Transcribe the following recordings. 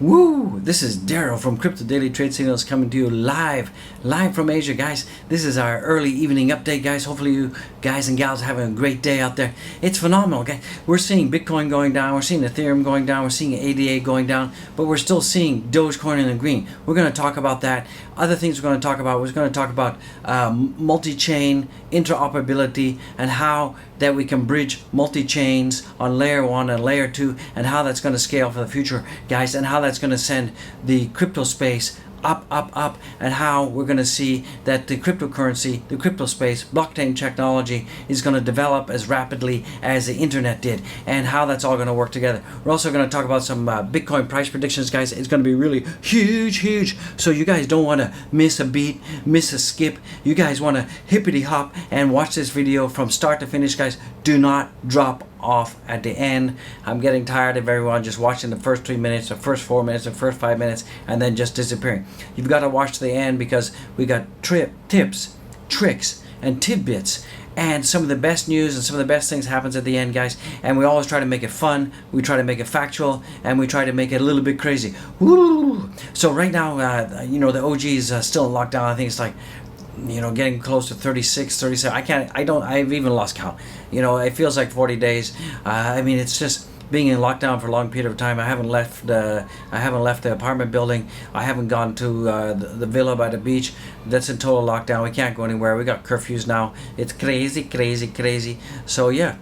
Woo! This is Daryl from Crypto Daily Trade Signals coming to you live from Asia, guys. This is our early evening update, guys. Hopefully you guys and gals are having a great day out there. It's phenomenal, guys. We're seeing Bitcoin going down, we're seeing Ethereum going down, we're seeing ADA going down, but we're still seeing Dogecoin in the green. We're going to talk about that. Other things we're going to talk about, multi-chain interoperability and how that we can bridge multi-chains on layer 1 and layer 2 and how that's going to scale for the future, guys, and how that's going to send the crypto space up, and how we're going to see that the cryptocurrency, the crypto space, blockchain technology is going to develop as rapidly as the internet did, and how that's all going to work together. We're also going to talk about some Bitcoin price predictions, guys. It's going to be really huge, so you guys don't want to miss a beat, miss a skip. You guys want to hippity hop and watch this video from start to finish, guys. Do not drop off at the end. I'm getting tired of everyone just watching the first 3 minutes, the first 4 minutes, the first 5 minutes, and then just disappearing. You've got to watch to the end because we got tips, tricks, and tidbits, and some of the best news and some of the best things happens at the end, guys. And we always try to make it fun, we try to make it factual, and we try to make it a little bit crazy. Woo! So right now, the OG is still in lockdown. I think it's like, getting close to 36, 37. I've even lost count. It feels like 40 days. It's just being in lockdown for a long period of time. I haven't left the apartment building. I haven't gone to the villa by the beach. That's in total lockdown. We can't go anywhere. We got curfews now. It's crazy. So yeah,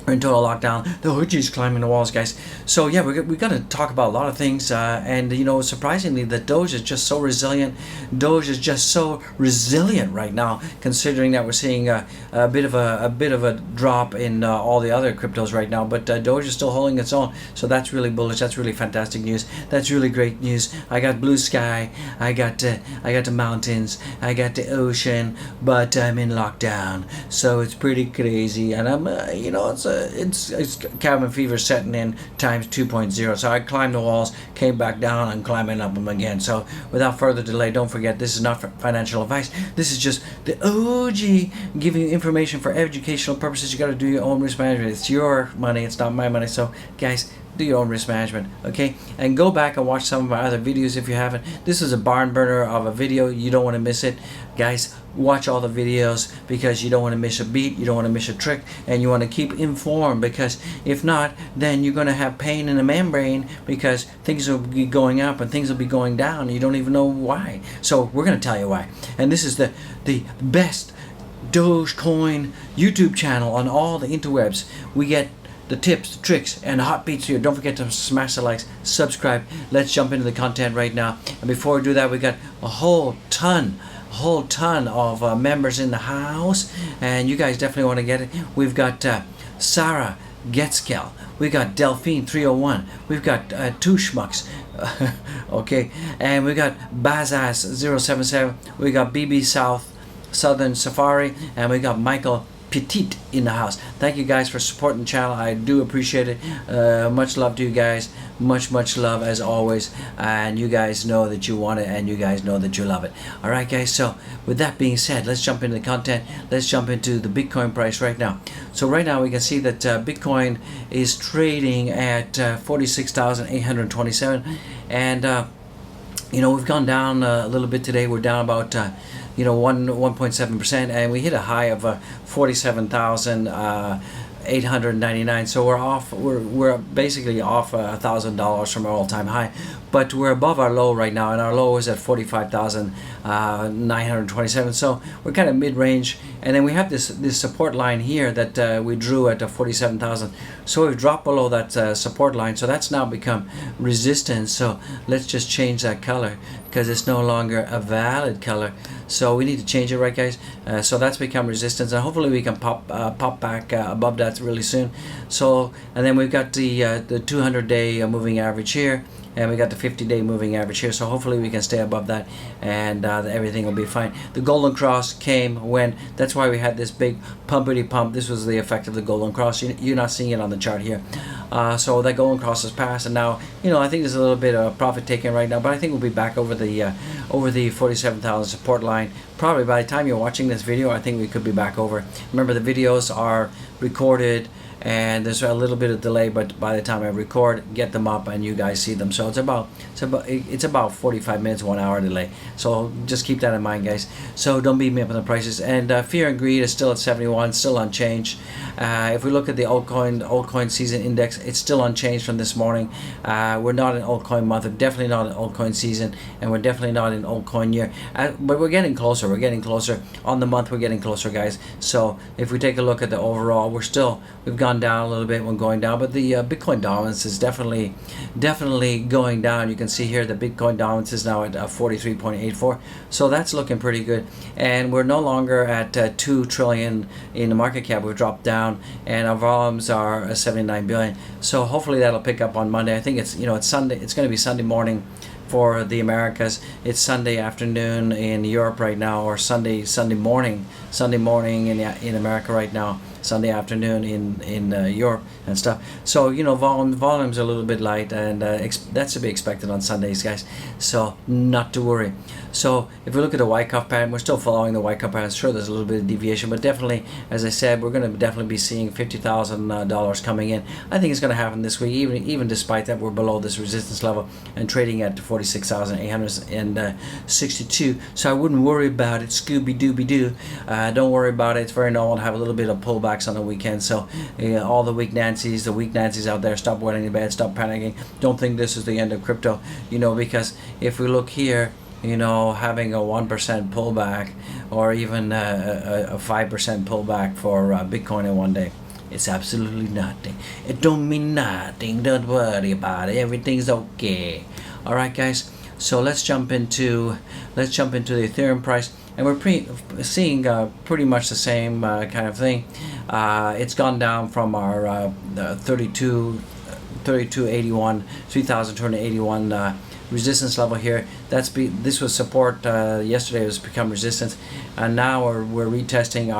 we're in total lockdown. The hoodie's climbing the walls, guys. So yeah, we're going to talk about a lot of things, and surprisingly, the Doge is just so resilient. Doge is just so resilient right now, considering that we're seeing a bit of a drop in all the other cryptos right now. But Doge is still holding its own, so that's really bullish. That's really fantastic news. That's really great news. I got blue sky. I got the mountains. I got the ocean, but I'm in lockdown, so it's pretty crazy. And I'm it's cabin fever setting in times 2.0. So I climbed the walls, came back down, and climbing up them again. So without further delay, don't forget, this is not financial advice. This is just the OG giving you information for educational purposes. You got to do your own risk management. It's your money, it's not my money. So guys, do your own risk management, okay? And go back and watch some of my other videos if you haven't. This is a barn burner of a video. You don't want to miss it, guys. Watch all the videos because you don't want to miss a beat, you don't want to miss a trick, and you want to keep informed, because if not, then you're going to have pain in the membrane because things will be going up and things will be going down and you don't even know why. So we're going to tell you why. And this is the best Dogecoin YouTube channel on all the interwebs. We get the tips, the tricks, and the hot beats here. Don't forget to smash the likes, subscribe. Let's jump into the content right now. And before we do that, we got a whole ton of members in the house, and you guys definitely want to get it. We've got Sarah Getzkel, we got Delphine 301, we've got Two Schmucks, okay, and we got Bazas 077, we got BB Southern Safari, and we got Michael Petite in the house. Thank you guys for supporting the channel. I do appreciate it. Much love to you guys. Much love as always. And you guys know that you want it, and you guys know that you love it. All right, guys. So with that being said, let's jump into the content. Let's jump into the Bitcoin price right now. So right now we can see that Bitcoin is trading at 46,827, and we've gone down a little bit today. We're down about 1.7%, and we hit a high of 47,899. So we're off. We're basically off $1,000 from our all-time high, but we're above our low right now, and our low is at 45,927. So we're kind of mid-range, and then we have this support line here that we drew at 47,000. So we've dropped below that support line, so that's now become resistance. So let's just change that color because it's no longer a valid color. So we need to change it, right, guys? So that's become resistance, and hopefully we can pop back above that really soon. So, and then we've got the 200-day moving average here, and we got the 50-day moving average here. So hopefully we can stay above that, and everything will be fine. The golden cross came when, that's why we had this big pumpity pump. This was the effect of the golden cross. You're not seeing it on the chart here. So that golden cross has passed, and now I think there's a little bit of profit taken right now, but I think we'll be back over the 47,000 support line. Probably by the time you're watching this video, I think we could be back over. Remember, the videos are recorded and there's a little bit of delay, but by the time I record, get them up and you guys see them. So it's about 45 minutes, 1 hour delay. So just keep that in mind, guys. So don't beat me up on the prices. And fear and greed is still at 71, still unchanged. If we look at the altcoin season index, it's still unchanged from this morning. We're not in altcoin month, we're definitely not in altcoin season, and we're definitely not in altcoin year. But we're getting closer. We're getting closer on the month. We're getting closer, guys. So if we take a look at the overall, we've gone down a little bit when going down, but the Bitcoin dominance is definitely going down. You can see here the Bitcoin dominance is now at 43.84. So that's looking pretty good, and we're no longer at 2 trillion in the market cap. We've dropped down, and our volumes are 79 billion. So hopefully that'll pick up on Monday. I think it's Sunday. It's going to be Sunday morning for the Americas. It's Sunday afternoon in Europe right now, or Sunday morning in America right now. Sunday afternoon in Europe and stuff. So volumes are a little bit light, and that's to be expected on Sundays, guys. So not to worry. So if we look at the Wyckoff pattern, we're still following the Wyckoff pattern. Sure, there's a little bit of deviation, but definitely, as I said, we're going to definitely be seeing $50,000 coming in. I think it's going to happen this week, even despite that we're below this resistance level and trading at 46,862. So I wouldn't worry about it. Scooby Dooby Doo. Don't worry about it. It's very normal to have a little bit of pullbacks on the weekend. So all the weak Nancy's out there, stop wetting the bed, stop panicking. Don't think this is the end of crypto, because if we look here, having a 1% pullback or even a 5% pullback for Bitcoin in one day, it's absolutely nothing. It don't mean nothing. Don't worry about it. Everything's okay. All right, guys. So let's jump into the Ethereum price, and we're seeing pretty much the same kind of thing. It's gone down from our 3281, 3,281 resistance level here. This was support yesterday. It was become resistance, and now we're retesting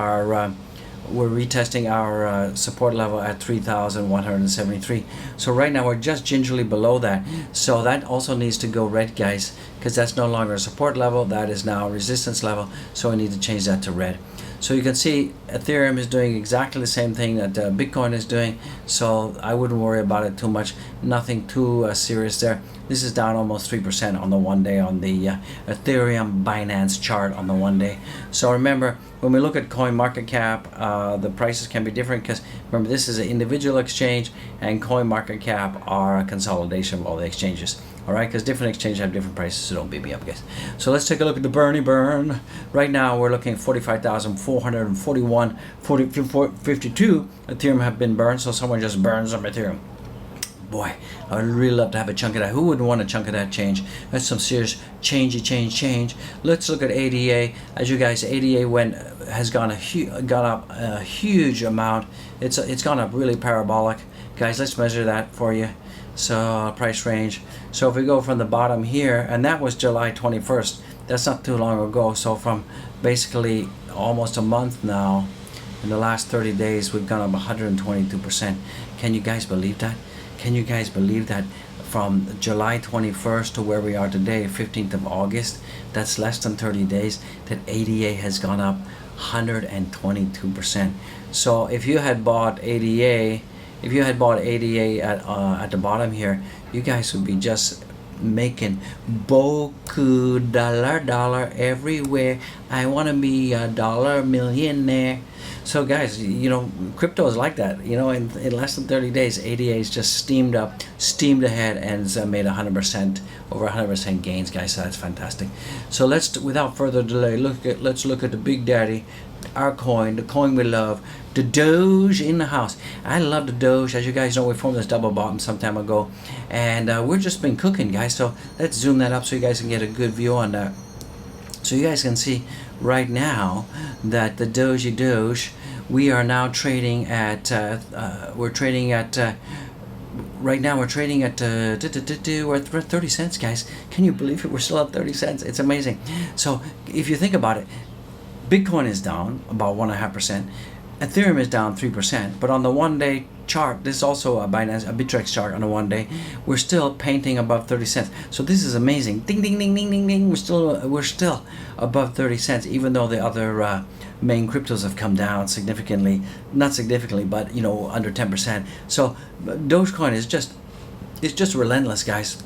our support level at 3,173. So right now we're just gingerly below that. So that also needs to go red, guys, because that's no longer a support level. That is now a resistance level. So we need to change that to red. So you can see Ethereum is doing exactly the same thing that Bitcoin is doing. So I wouldn't worry about it too much. Nothing too serious there. This is down almost 3% on the 1 day on the Ethereum Binance chart on the 1 day. So remember, when we look at coin market cap, the prices can be different, because remember, this is an individual exchange, and coin market cap are a consolidation of all the exchanges. All right, because different exchanges have different prices, so don't beat me up, guys. So let's take a look at the Bernie burn. Right now, we're looking at 45,441, 52 Ethereum have been burned, so someone just burned some Ethereum. Boy, I would really love to have a chunk of that. Who wouldn't want a chunk of that change? That's some serious change. Let's look at ADA. As you guys, ADA has gone up a huge amount. It's gone up really parabolic, guys. Let's measure that for you. So price range. So if we go from the bottom here, and that was July 21st. That's not too long ago. So from basically almost a month now, in the last 30 days, we've gone up 122%. Can you guys believe that? Can you guys believe that from July 21st to where we are today, 15th of August, that's less than 30 days, that ADA has gone up 122%. So if you had bought ADA, at the bottom here, you guys would be just making boku dollar everywhere. I want to be a dollar millionaire. So guys, crypto is like that. In less than 30 days, ADA is just steamed ahead, and it's made 100%, over 100% gains, guys. So that's fantastic. So without further delay, let's look at the big daddy, our coin, the coin we love, the Doge in the house. I love the Doge. As you guys know, we formed this double bottom some time ago, and we've just been cooking, guys. So let's zoom that up so you guys can get a good view on that. So you guys can see right now that the Doge, we are now trading at right now we're trading at we're at 30 cents, guys. Can you believe it? We're still at 30 cents. It's amazing. So if you think about it, Bitcoin is down about 1.5%. Ethereum is down 3%, but on the 1-day chart, this is also a Bittrex chart on a 1-day, we're still painting above 30 cents. So this is amazing. Ding, ding, ding, ding, ding, ding. We're still above 30 cents, even though the other main cryptos have come down significantly, not significantly, but under 10%. So Dogecoin is just relentless, guys.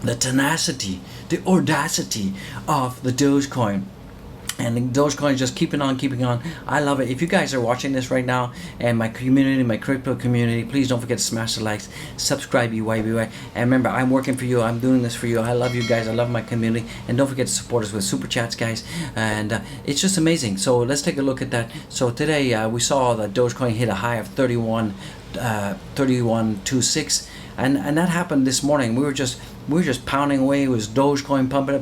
The tenacity, the audacity of the Dogecoin. And the Dogecoin is just keeping on. I love it. If you guys are watching this right now, and my community, my crypto community, please don't forget to smash the likes, subscribe, BYBY. And remember, I'm working for you. I'm doing this for you. I love you guys. I love my community. And don't forget to support us with super chats, guys. And it's just amazing. So let's take a look at that. So today we saw that Dogecoin hit a high of 31.26, and that happened this morning. We were just pounding away. It was Dogecoin pumping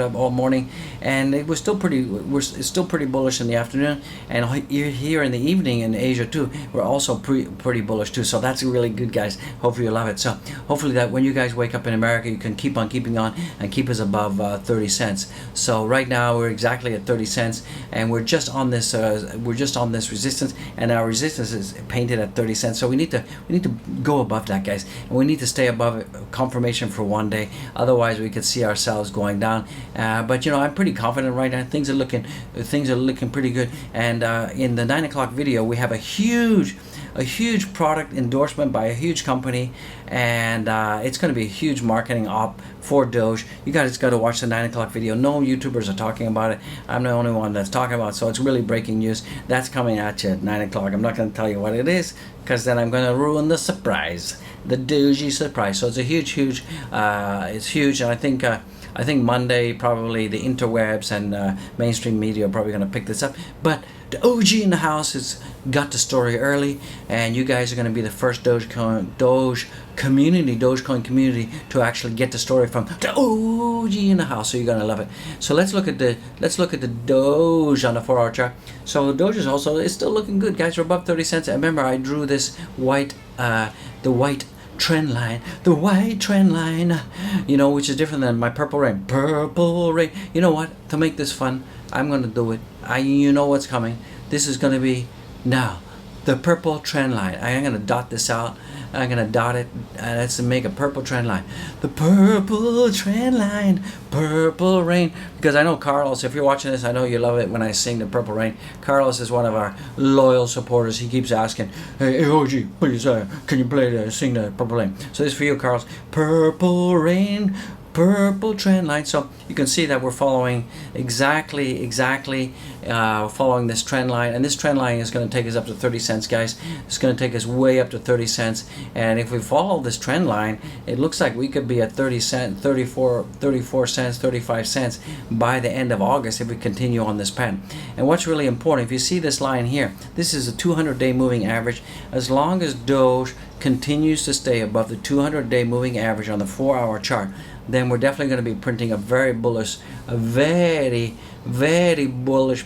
up all morning, and it was still it's still pretty bullish in the afternoon, and here in the evening in Asia too, we're also pretty bullish too. So that's really good, guys. Hopefully you love it. So hopefully that when you guys wake up in America, you can keep on keeping on and keep us above 30 cents. So right now we're exactly at 30 cents, and we're just on this resistance, and our resistance is painted at 30 cents. So we need to go above that, guys, and we need to stay above it, confirmation for 1 day. Otherwise we could see ourselves going down, but I'm pretty confident right now. Things are looking pretty good. And in the 9 o'clock video, we have a huge product endorsement by a huge company, and it's going to be a huge marketing op for Doge. You guys got to watch the 9 o'clock video. No YouTubers are talking about it. I'm the only one that's talking about it, so it's really breaking news. That's coming at you at 9 o'clock. I'm not going to tell you what it is, because then I'm going to ruin the surprise, the Doge surprise. So it's a huge, it's huge, and I think Monday probably the interwebs and mainstream media are probably going to pick this up. But the OG in the house has got the story early, and you guys are going to be the first Dogecoin community to actually get the story from the OG in the house. So you're going to love it. So let's look at the Doge on the 4-hour chart. So the Doge is still looking good, guys. We're above 30 cents. And remember, I drew this white trend line, which is different than my purple rain. You know what? To make this fun, I'm going to do it. You know what's coming. This is going to be now the purple trend line. I'm going to dot this out. I'm going to dot it, and let's make a purple trend line. The purple trend line, purple rain. Because I know Carlos, if you're watching this, I know you love it when I sing the purple rain. Carlos is one of our loyal supporters. He keeps asking, hey OG, please, can you sing the purple rain? So this is for you, Carlos. Purple rain, purple trend line. So you can see that we're following exactly following this trend line, and this trend line is going to take us up to 30 cents, guys. It's going to take us way up to 30 cents, and if we follow this trend line, it looks like we could be at 30 cents, 34 cents, 35 cents by the end of August if we continue on this pattern. And what's really important, if you see this line here, this is a 200-day moving average. As long as Doge continues to stay above the 200-day moving average on the 4-hour chart, then we're definitely going to be printing a very bullish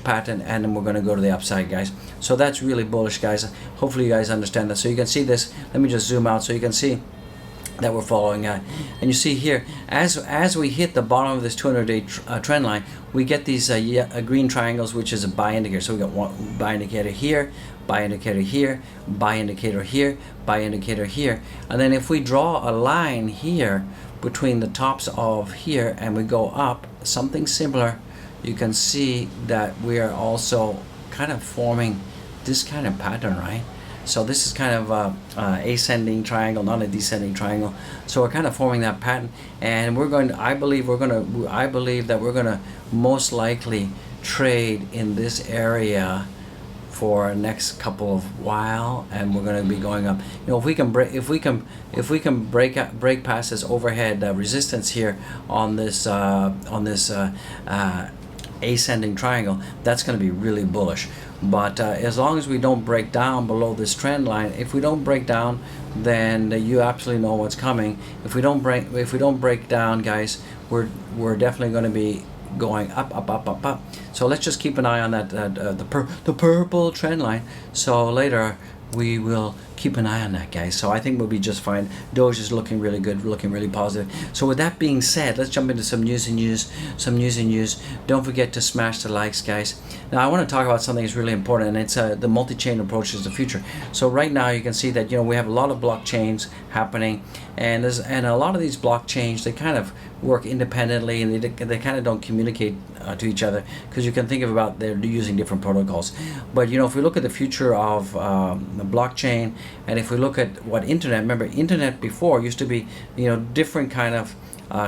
pattern, and then we're going to go to the upside, guys. So that's really bullish, guys. Hopefully you guys understand that. So you can see this. Let me just zoom out so you can see that we're following, and you see here, as we hit the bottom of this 200-day trend line, we get these green triangles, which is a buy indicator. So we got one buy indicator here, buy indicator here, buy indicator here, buy indicator here, and then if we draw a line here between the tops of here and we go up, something similar, you can see that we are also kind of forming this kind of pattern, right? So this is kind of a ascending triangle, not a descending triangle. So we're kind of forming that pattern, and I believe that we're gonna most likely trade in this area for next couple of while, and we're going to be going up. If we can break past this overhead resistance here on this ascending triangle, that's going to be really bullish. But as long as we don't break down below this trend line, if we don't break down, then you absolutely know what's coming. If we don't break down, guys, we're definitely going to be going up. So let's just keep an eye on that the purple trend line. So later we will keep an eye on that, guys. So I think we'll be just fine. Doge is looking really good, looking really positive. So with that being said, let's jump into some news and news. Don't forget to smash the likes, guys. Now I want to talk about something that's really important, and it's the multi-chain approach is the future. So right now you can see that we have a lot of blockchains happening, and a lot of these blockchains, they kind of work independently, and they kind of don't communicate to each other, because you can think about they're using different protocols. But if we look at the future of the blockchain, and if we look at what internet, remember internet before used to be different kind of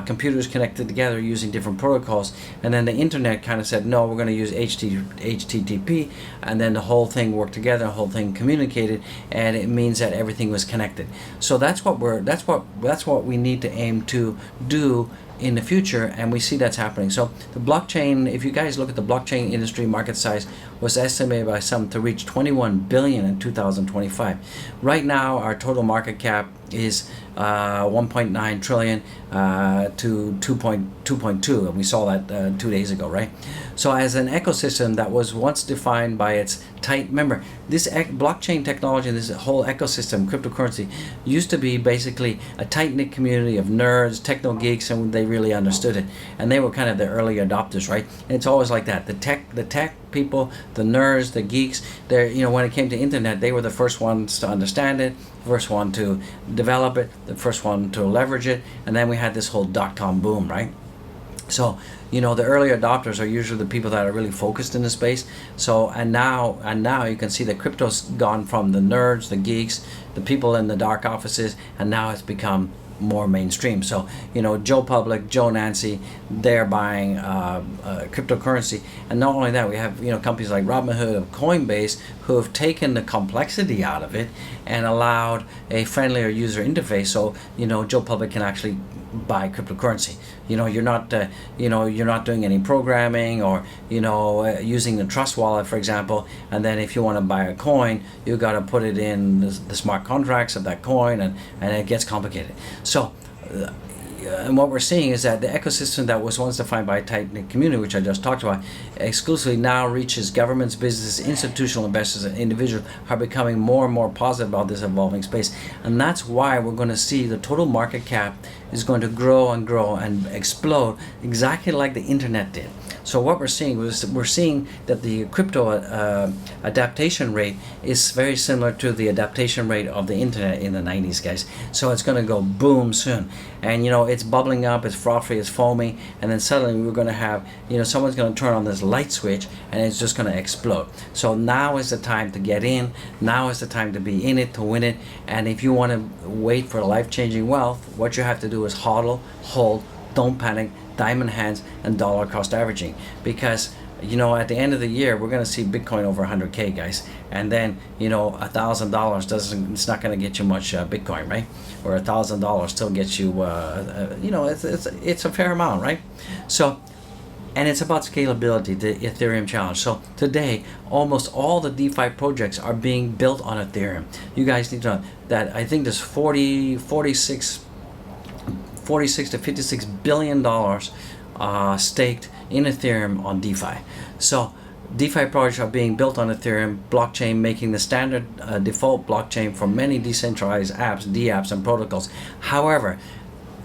computers connected together using different protocols, and then the internet kind of said, no, we're going to use HTTP, and then the whole thing worked together, the whole thing communicated, and it means that everything was connected. So that's what we need to aim to do in the future, and we see that's happening. So the blockchain, if you guys look at the blockchain industry market size, was estimated by some to reach 21 billion in 2025. Right now our total market cap is 1.9 trillion to 2.2, and we saw that 2 days ago, right? So as an ecosystem that was once defined by its tight, remember this blockchain technology, this whole ecosystem, cryptocurrency, used to be basically a tight-knit community of nerds, techno geeks, and they really understood it, and they were kind of the early adopters, right? And it's always like that. The tech people, the nerds, the geeks, when it came to internet, they were the first ones to understand it, first one to develop it, the first one to leverage it, and then we had this whole dot-com boom, right? So the early adopters are usually the people that are really focused in the space. So and now you can see that crypto's gone from the nerds, the geeks, the people in the dark offices, and now it's become more mainstream. So Joe Public, Joe Nancy, they're buying cryptocurrency, and not only that, we have companies like Robinhood of Coinbase who have taken the complexity out of it and allowed a friendlier user interface. So Joe Public can actually buy cryptocurrency. You're not doing any programming or using the Trust Wallet, for example, and then if you want to buy a coin, you got to put it in the smart contracts of that coin, and it gets complicated. So and what we're seeing is that the ecosystem that was once defined by a tight-knit community, which I just talked about, exclusively now reaches governments, businesses, institutional investors, and individuals are becoming more and more positive about this evolving space. And that's why we're going to see the total market cap is going to grow and explode exactly like the internet did. So what we're seeing that the crypto adaptation rate is very similar to the adaptation rate of the internet in the 90s, guys. So it's going to go boom soon, and it's bubbling up, it's frothy, it's foamy, and then suddenly we're going to have someone's going to turn on this light switch, and it's just going to explode. So now is the time to get in. Now is the time to be in it, to win it. And if you want to wait for life-changing wealth, what you have to do is hodl, hold, don't panic, diamond hands, and dollar cost averaging, because at the end of the year we're going to see Bitcoin over 100K, guys, and then $1,000 it's not going to get you much Bitcoin, right? Or $1,000 still gets you it's a fair amount, right? So, and it's about scalability, the Ethereum challenge. So today almost all the DeFi projects are being built on Ethereum. You guys need to know that I think there's 46 to 56 billion dollars staked in Ethereum on DeFi. So DeFi projects are being built on Ethereum blockchain, making the standard default blockchain for many decentralized apps, DApps, and protocols. However,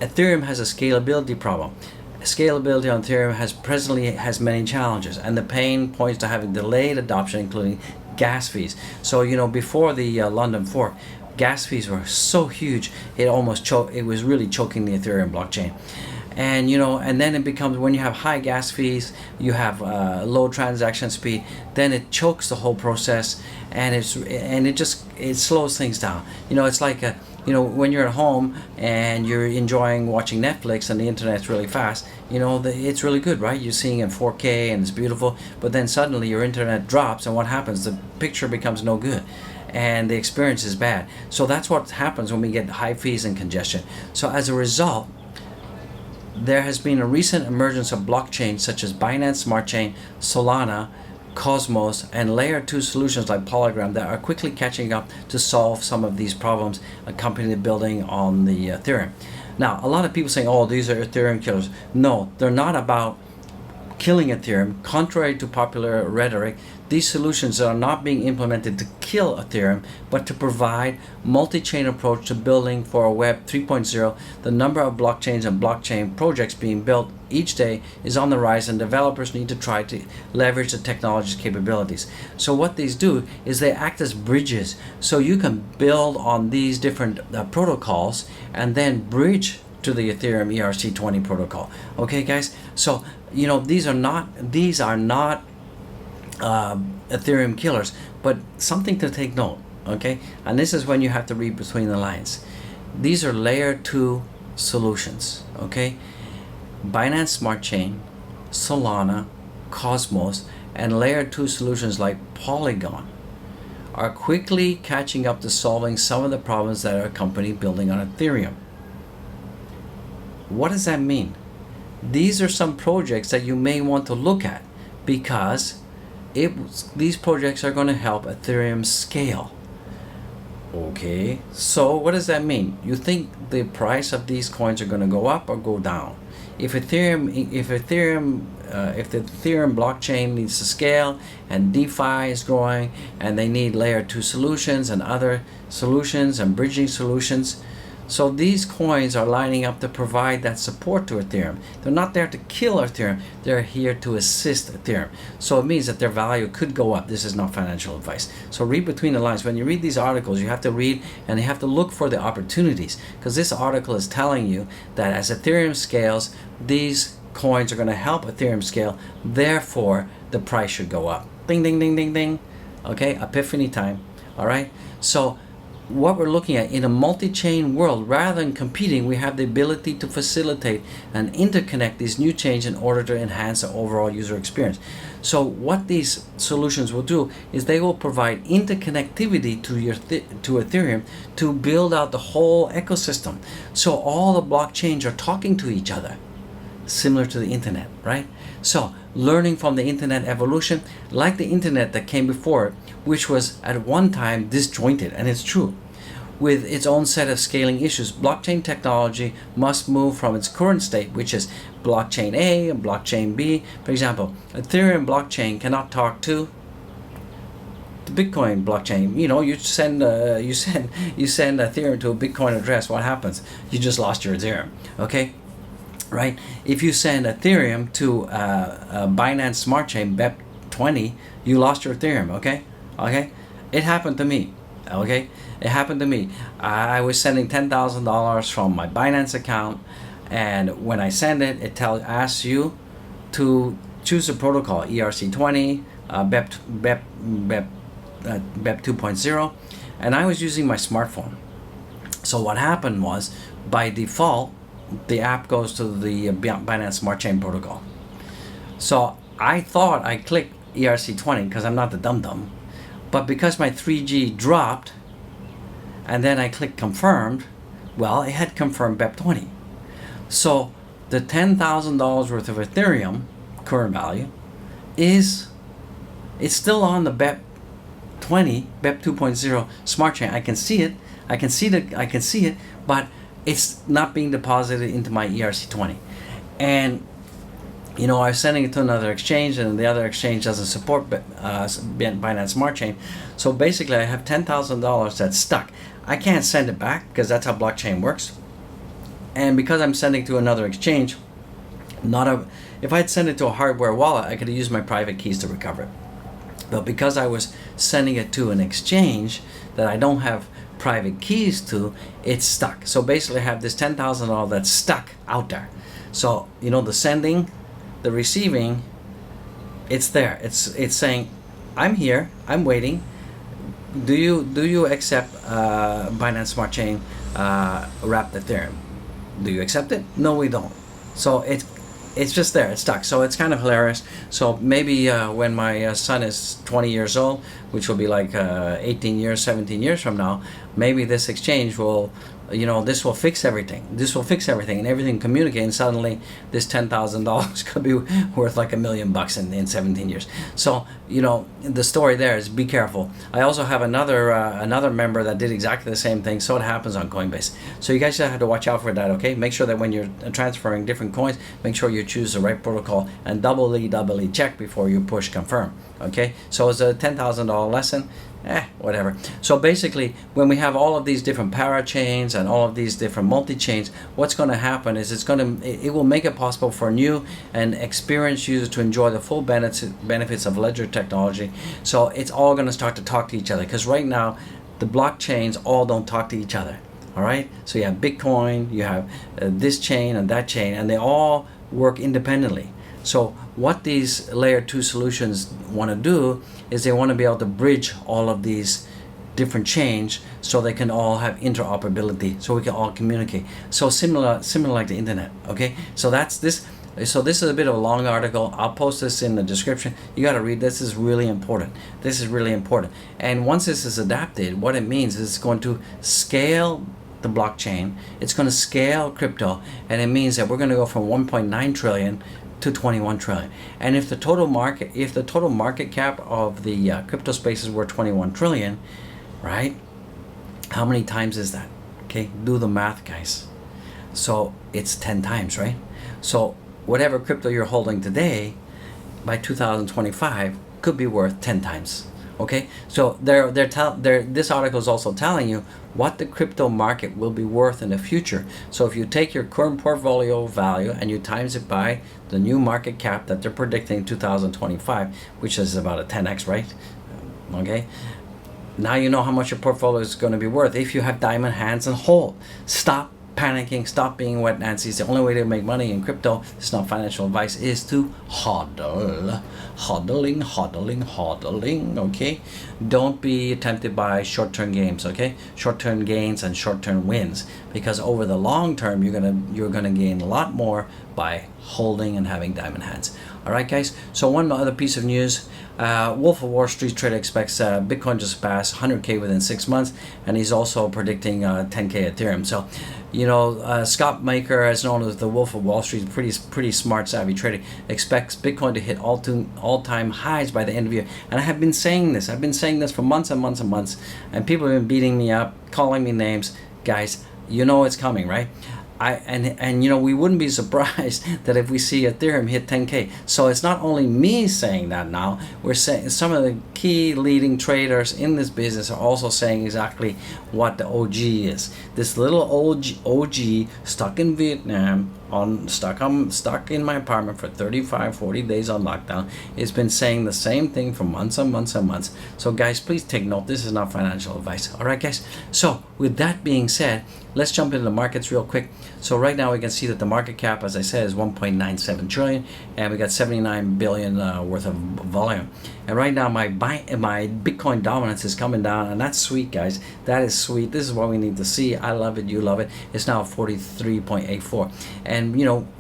Ethereum has a scalability problem. Scalability on Ethereum presently has many challenges, and the pain points to having delayed adoption, including gas fees. So before the London fork, gas fees were so huge it was really choking the Ethereum blockchain. And and then it becomes, when you have high gas fees, you have low transaction speed, then it chokes the whole process, and it slows things down. It's like when you're at home and you're enjoying watching Netflix and the internet's really fast, it's really good, right? You're seeing in 4K and it's beautiful, but then suddenly your internet drops, and what happens? The picture becomes no good, and the experience is bad. So that's what happens when we get high fees and congestion. So as a result, there has been a recent emergence of blockchains such as Binance Smart Chain, Solana, Cosmos, and layer 2 solutions like Polygram that are quickly catching up to solve some of these problems accompanying the building on the Ethereum. Now, a lot of people saying, oh, these are Ethereum killers. No, they're not about killing Ethereum. Contrary to popular rhetoric, these solutions are not being implemented to kill Ethereum, but to provide multi-chain approach to building for a Web 3.0. The number of blockchains and blockchain projects being built each day is on the rise, and developers need to try to leverage the technology's capabilities. So what these do is they act as bridges, so you can build on these different protocols and then bridge to the Ethereum ERC20 protocol. Okay, guys. So these are not Ethereum killers, but something to take note. Okay, and this is when you have to read between the lines. These are layer 2 solutions. Okay, Binance Smart Chain, Solana, Cosmos, and layer 2 solutions like Polygon are quickly catching up to solving some of the problems that are accompany building on Ethereum. What does that mean? These are some projects that you may want to look at, because these projects are going to help Ethereum scale. Okay, so what does that mean? You think the price of these coins are going to go up or go down? If the Ethereum blockchain needs to scale, and DeFi is growing, and they need layer 2 solutions and other solutions and bridging solutions, so these coins are lining up to provide that support to Ethereum. They're not there to kill Ethereum, they're here to assist Ethereum. So it means that their value could go up. This is not financial advice. So read between the lines. When you read these articles, you have to read and you have to look for the opportunities, because this article is telling you that as Ethereum scales, these coins are going to help Ethereum scale, therefore the price should go up. Ding, ding, ding, ding, ding. Okay, epiphany time. All right, so what we're looking at in a multi-chain world, rather than competing, we have the ability to facilitate and interconnect these new chains in order to enhance the overall user experience. So what these solutions will do is they will provide interconnectivity to Ethereum to build out the whole ecosystem. So all the blockchains are talking to each other, similar to the internet, right? So learning from the internet evolution, like the internet that came before it, which was at one time disjointed, and it's true, with its own set of scaling issues, blockchain technology must move from its current state, which is blockchain A and blockchain B. For example, Ethereum blockchain cannot talk to the Bitcoin blockchain. You send Ethereum to a Bitcoin address, what happens? You just lost your Ethereum. Okay, right? If you send Ethereum to Binance Smart Chain BEP20, you lost your Ethereum. Okay, it happened to me. Okay, it happened to me. I was sending $10,000 from my Binance account, and when I send it, it asks you to choose a protocol, ERC20, BEP 2.0, and I was using my smartphone. So what happened was, by default, the app goes to the Binance Smart Chain protocol. So I thought I clicked ERC20 because I'm not the dum-dum, but because my 3G dropped and then I clicked confirmed, well, it had confirmed BEP20. So the $10,000 worth of Ethereum current value it's still on the BEP20, BEP 2.0 smart chain. I can see it, but it's not being deposited into my ERC20. And I was sending it to another exchange, and the other exchange doesn't support Binance Smart Chain. So basically, I have $10,000 that's stuck. I can't send it back because that's how blockchain works. And because I'm sending to another exchange, if I'd sent it to a hardware wallet, I could have used my private keys to recover it. But because I was sending it to an exchange that I don't have private keys to, it's stuck. So basically, I have this $10,000 that's stuck out there. So the sending, the receiving, it's there. It's saying, I'm here, I'm waiting. Do you accept Binance Smart Chain wrapped Ethereum? Do you accept it? No, we don't. So it's just there, it's stuck. So it's kind of hilarious. So maybe when my son is 20 years old, which will be like 18 years, 17 years from now, maybe this exchange will this will fix everything. This will fix everything, and everything communicate. And suddenly, this $10,000 could be worth like $1 million in 17 years. So the story there is be careful. I also have another member that did exactly the same thing. So it happens on Coinbase. So you guys have to watch out for that. Okay, make sure that when you're transferring different coins, make sure you choose the right protocol and doubly check before you push confirm. Okay, so it's a $10,000 lesson. Whatever. So basically, when we have all of these different parachains and all of these different multi-chains, what's going to happen is it will make it possible for new and experienced users to enjoy the full benefits of ledger technology. So it's all going to start to talk to each other, because right now the blockchains all don't talk to each other. All right. So you have Bitcoin, you have this chain and that chain, and they all work independently. So what these layer 2 solutions want to do is they want to be able to bridge all of these different chains so they can all have interoperability, so we can all communicate. So similar like the internet. Okay, so that's this. So this is a bit of a long article. I'll post this in the description. You got to read this. This is really important. This is really important. And once this is adapted, what it means is it's going to scale the blockchain. It's going to scale crypto, and it means that we're going to go from 1.9 trillion to 21 trillion. And if the total market cap of the crypto spaces were 21 trillion, right? How many times is that? Okay, do the math, guys. So it's 10 times, right? So whatever crypto you're holding today, by 2025 could be worth 10 times. Okay, so this article is also telling you what the crypto market will be worth in the future. So if you take your current portfolio value and you times it by the new market cap that they're predicting in 2025, which is about a 10x, right? Okay, now you know how much your portfolio is going to be worth if you have diamond hands and hold. Stop panicking, stop being wet Nancy's. The only way to make money in crypto, it's not financial advice, is to hodl. Hodling, okay? Don't be tempted by short-term games, okay? Short-term gains and short-term wins, because over the long term you're gonna gain a lot more by holding and having diamond hands. All right, guys. So one other piece of news: Wolf of Wall Street trader expects Bitcoin to surpass 100K within 6 months, and he's also predicting 10K Ethereum. So, Scott Maker, as known as the Wolf of Wall Street, pretty smart, savvy trader, expects Bitcoin to hit all-time highs by the end of the year. And I have been saying this. I've been saying this for months and months and months, and people have been beating me up, calling me names. Guys, you know it's coming, right? We wouldn't be surprised that if we see Ethereum hit 10K. So it's not only me saying that now. We're saying some of the key leading traders in this business are also saying exactly what the OG is. This little OG stuck in Vietnam, stuck in my apartment for 35-40 days on lockdown. It's been saying the same thing for months and months and months. So guys, please take note. This is not financial advice. All right, guys. So with that being said, let's jump into the markets real quick. So right now we can see that the market cap, as I said, is 1.97 trillion, and we got 79 billion worth of volume. And right now my Bitcoin dominance is coming down, and that's sweet, guys. That is sweet. This is what we need to see. I love it. You love it. It's now 43.84, and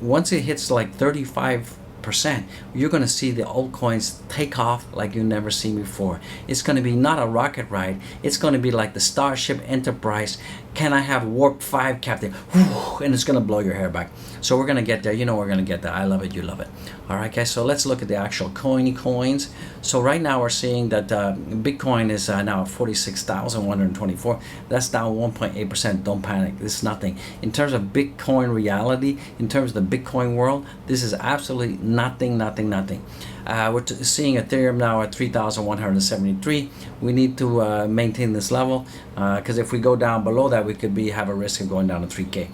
once it hits like 35%, you're going to see the altcoins take off like you've never seen before. It's going to be not a rocket ride. It's going to be like the Starship Enterprise. Can I have Warp 5 Captain? Whew, and it's going to blow your hair back. So we're going to get there. We're going to get there. I love it. You love it. All right, guys. So let's look at the actual coins. So right now we're seeing that Bitcoin is now 46,124. That's down 1.8%. Don't panic. This is nothing. In terms of Bitcoin reality, in terms of the Bitcoin world, this is absolutely nothing. We're seeing Ethereum now at 3,173. We need to maintain this level, because if we go down below that, we could have a risk of going down to 3K.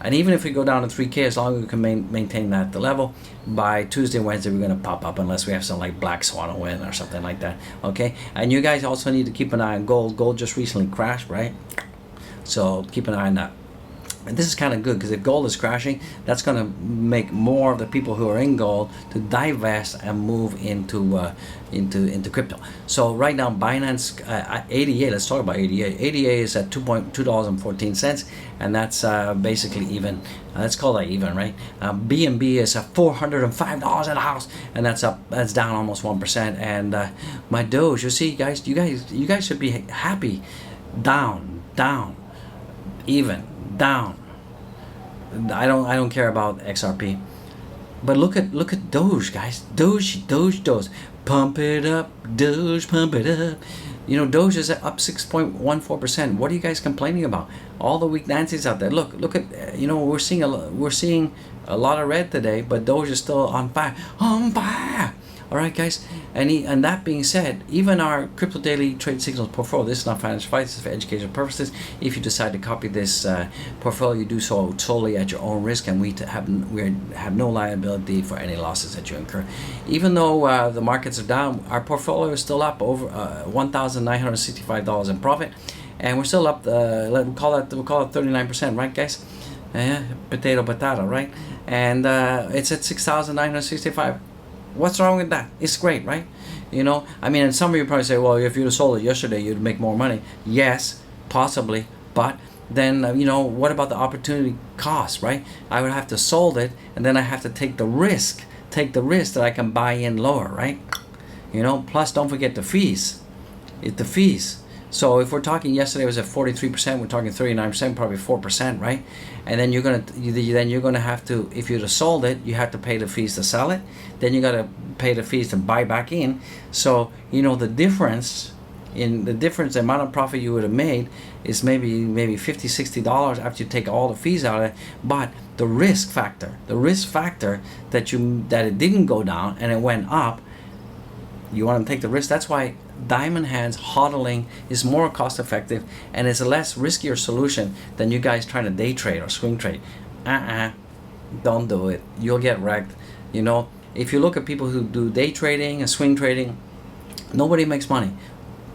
And even if we go down to 3K, as long as we can maintain the level, by Tuesday, Wednesday, we're going to pop up, unless we have some like Black Swan win or something like that. Okay, and you guys also need to keep an eye on gold. Gold just recently crashed, right? So keep an eye on that. And this is kind of good, because if gold is crashing, that's going to make more of the people who are in gold to divest and move into crypto. So right now, Binance ADA. Let's talk about ADA. ADA is at $2.14, and that's basically even. Let's call that even, right? BNB is at $405 at a house, and that's up. That's down almost 1%. And my Doge, you see, guys, you guys should be happy. Down. Even down. I don't care about XRP. But look at Doge, guys. Doge. Pump it up, Doge, pump it up. You know, Doge is up 6.14%. What are you guys complaining about? All the weak Nancy's out there. Look at, you know, we're seeing a lot of red today, but Doge is still on fire. On fire. All right, guys. And that being said, even our crypto daily trade signals portfolio, this is not financial advice, this is for educational purposes. If you decide to copy this portfolio, you do so solely at your own risk, and we have no liability for any losses that you incur. Even though the markets are down, our portfolio is still up over $1,965 in profit, and we're still up. We'll call it 39%, right, guys? Potato, right? And it's at 6,965. What's wrong with that? It's great, right? You know, I mean, and some of you probably say, well, if you'd have sold it yesterday, you'd make more money. Yes, possibly, but then, you know, what about the opportunity cost, right? I would have to sold it, and then I have to take the risk that I can buy in lower, right? You know, plus don't forget the fees. The fees. So if we're talking yesterday was at 43%, we're talking 39%, probably 4%, right? And then you're gonna have to, if you'd have sold it, you have to pay the fees to sell it. Then you gotta pay the fees to buy back in. So you know the difference, the amount of profit you would have made is maybe $50-$60 after you take all the fees out of it. But the risk factor that it didn't go down and it went up, you want to take the risk. That's why diamond hands hodling is more cost effective and is a less riskier solution than you guys trying to day trade or swing trade. Don't do it. You'll get wrecked. You know, if you look at people who do day trading and swing trading, nobody makes money.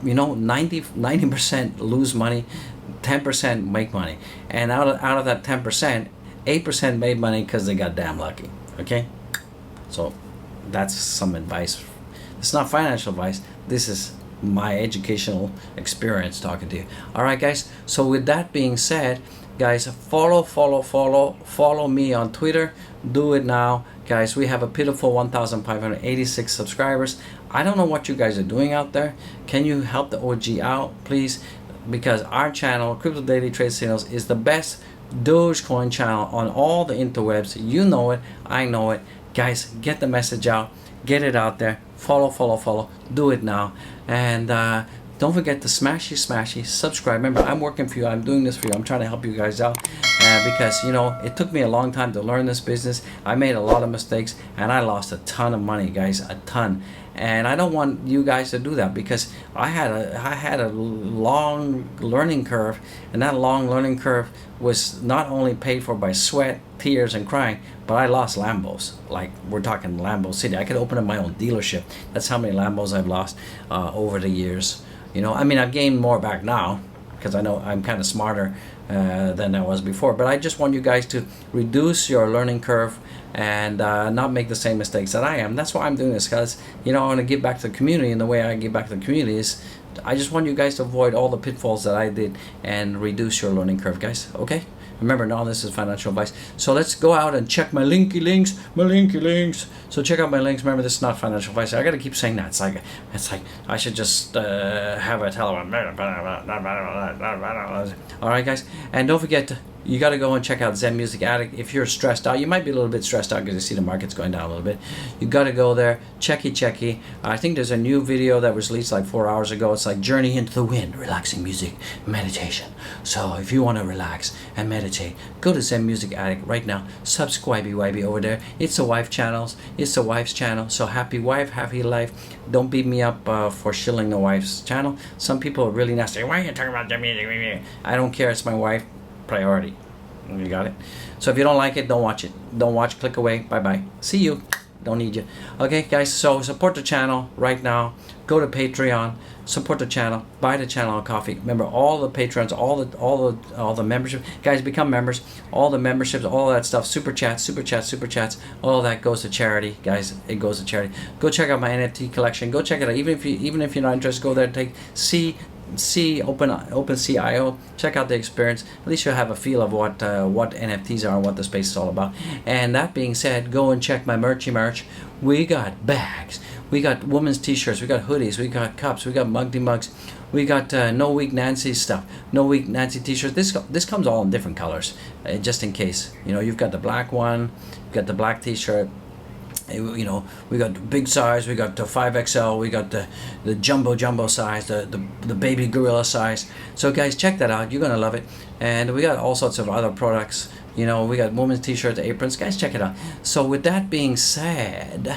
You know, 90% lose money, 10% make money, and out of that 10%, 8% made money because they got damn lucky. Okay, so that's some advice. It's not financial advice. This is my educational experience talking to you. All right, guys. So with that being said, guys, follow me on Twitter. Do it now, guys. We have a pitiful 1,586 subscribers. I don't know what you guys are doing out there. Can you help the OG out, please? Because our channel, Crypto Daily Trade Signals, is the best Dogecoin channel on all the interwebs. You know it. I know it. Guys, get the message out. Get it out there. Follow. Do it now. And don't forget to smashy subscribe. Remember, I'm working for you. I'm doing this for you. I'm trying to help you guys out because, you know, it took me a long time to learn this business. I made a lot of mistakes and I lost a ton of money, guys, a ton. And I don't want you guys to do that because I had a long learning curve, and that long learning curve was not only paid for by sweat, tears, and crying, but I lost Lambos. Like, we're talking Lambo City. I could open up my own dealership. That's how many Lambos I've lost over the years. You know, I mean, I've gained more back now because I know I'm kind of smarter than I was before. But I just want you guys to reduce your learning curve and not make the same mistakes that I am. That's why I'm doing this, because, you know, I want to give back to the community, and the way I give back to the community is I just want you guys to avoid all the pitfalls that I did and reduce your learning curve, guys. Okay? Remember, none of this is financial advice. So let's go out and check my linky links. So check out my links. Remember, this is not financial advice. I got to keep saying that. It's like I should just have a telephone. All right, guys. And don't forget, you got to go and check out Zen Music Addict. If you're stressed out, you might be a little bit stressed out because you see the market's going down a little bit. You got to go there. Checky. I think there's a new video that was released like 4 hours ago. It's like Journey into the Wind, relaxing music, meditation. So if you want to relax and meditate, go to Zen Music Addict right now. Subscribe over there. It's the wife's channel. So happy wife, happy life. Don't beat me up for shilling the wife's channel. Some people are really nasty. Why are you talking about the music? I don't care. It's my wife. Priority. You got it? So if you don't like it, don't watch it. Don't watch. Click away. Bye. See you. Don't need you. Okay, guys. So support the channel right now. Go to Patreon. Support the channel. Buy the channel on coffee. Remember, all the patrons, all the membership guys, become members. All the memberships, all that stuff. Super chats. All that goes to charity, guys. It goes to charity. Go check out my NFT collection. Go check it out. Even if you're not interested, go there. OpenCIO, check out the experience. At least you'll have a feel of what NFTs are and what the space is all about. And that being said, go and check my merch. We got bags, We got women's t-shirts, we got hoodies, we got cups, we got muggy mugs, we got No Weak Nancy stuff, No Weak Nancy t-shirts. This comes all in different colors, just in case. You know, you've got the black one, you've got the black t-shirt. You know, we got big size, we got the 5XL, we got the jumbo size, the baby gorilla size. So guys, check that out. You're gonna love it. And we got all sorts of other products. You know, we got women's t-shirts, aprons. Guys, check it out. So with that being said,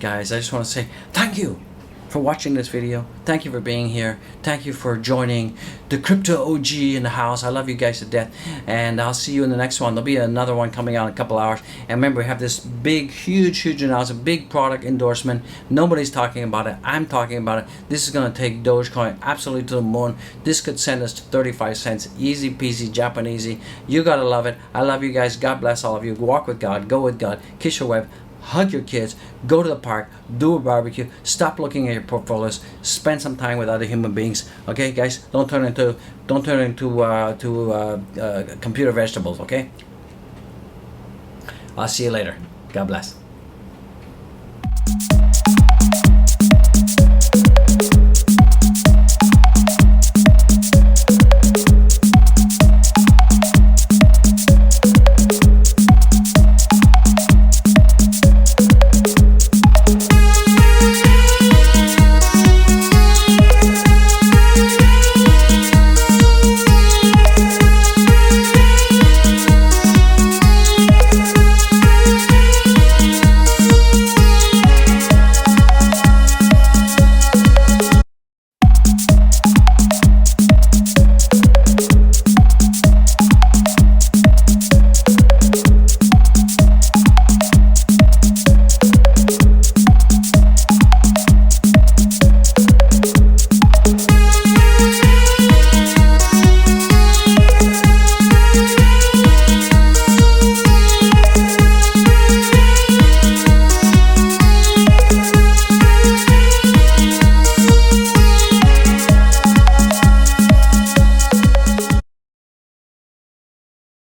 guys, I just want to say thank you for watching this video. Thank you for being here. Thank you for joining the crypto OG in the house. I love you guys to death, and I'll see you in the next one. There'll be another one coming out in a couple hours. And remember, we have this big, huge announcement, big product endorsement. Nobody's talking about it. I'm talking about it. This is going to take Dogecoin absolutely to the moon. This could send us to 35 cents. Easy peasy, Japanesey. You gotta love it. I love you guys. God bless all of you. Walk with God. Go with God. Kiss your wife. Hug your kids, go to the park, do a barbecue, stop looking at your portfolios, spend some time with other human beings. Okay, guys, don't turn into computer vegetables. Okay, I'll see you later. God bless.